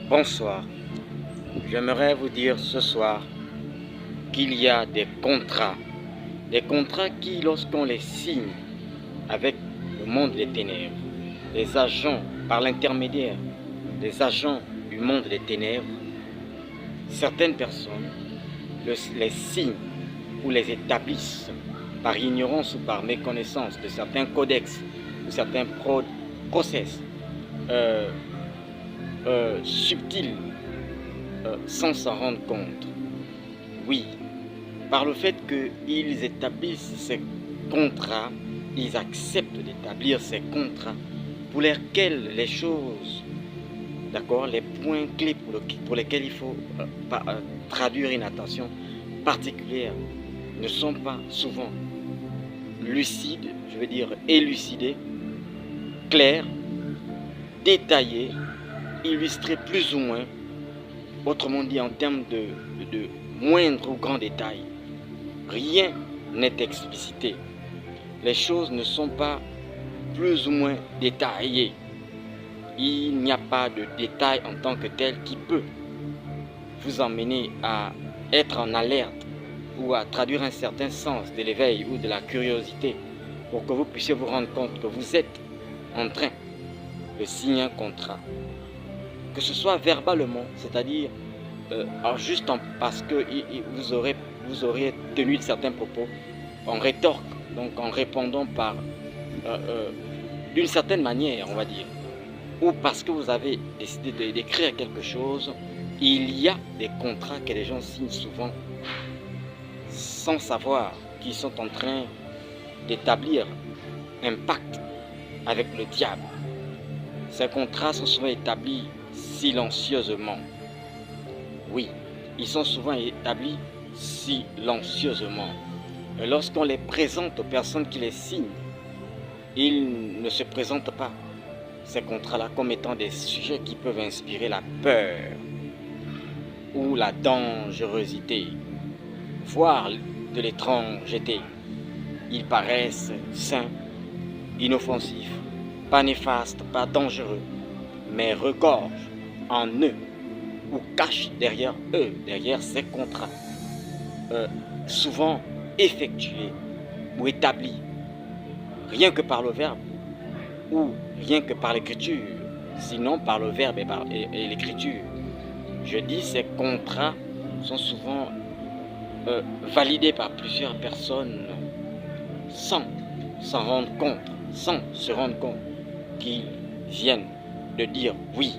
Bonsoir, j'aimerais vous dire ce soir qu'il y a des contrats qui lorsqu'on les signe avec le monde des ténèbres, les agents par l'intermédiaire des agents du monde des ténèbres, certaines personnes les signent ou les établissent par ignorance ou par méconnaissance de certains codex ou certains process subtils sans s'en rendre compte. Oui, par le fait qu'ils établissent ces contrats, ils acceptent d'établir ces contrats pour lesquels les choses, d'accord, les points clés pour lesquels il faut traduire une attention particulière ne sont pas souvent lucides, je veux dire élucidés, clairs, détaillés, illustrés plus ou moins, autrement dit en termes de moindre ou grand détail. Rien n'est explicité. Les choses ne sont pas plus ou moins détaillées. Il n'y a pas de détail en tant que tel qui peut vous emmener à être en alerte ou à traduire un certain sens de l'éveil ou de la curiosité pour que vous puissiez vous rendre compte que vous êtes en train de signer un contrat. Que ce soit verbalement, c'est-à-dire parce que vous aurez tenu certains propos en rétorque, donc en répondant d'une certaine manière, on va dire, ou parce que vous avez décidé d'écrire quelque chose. Il y a des contrats que les gens signent souvent sans savoir qu'ils sont en train d'établir un pacte avec le diable. Ces contrats sont souvent établis silencieusement. Oui, ils sont souvent établis silencieusement. Et lorsqu'on les présente aux personnes qui les signent, ils ne se présentent pas, ces contrats-là, comme étant des sujets qui peuvent inspirer la peur ou la dangerosité, voire de l'étrangeté. Ils paraissent sains, inoffensifs, pas néfastes, pas dangereux, mais regorgent en eux ou cachent derrière eux, derrière ces contrats, souvent effectués ou établis, rien que par le verbe ou rien que par l'écriture, sinon par le verbe et l'écriture. Je dis ces contrats sont souvent validés par plusieurs personnes sans s'en rendre compte, sans se rendre compte qu'ils viennent de dire oui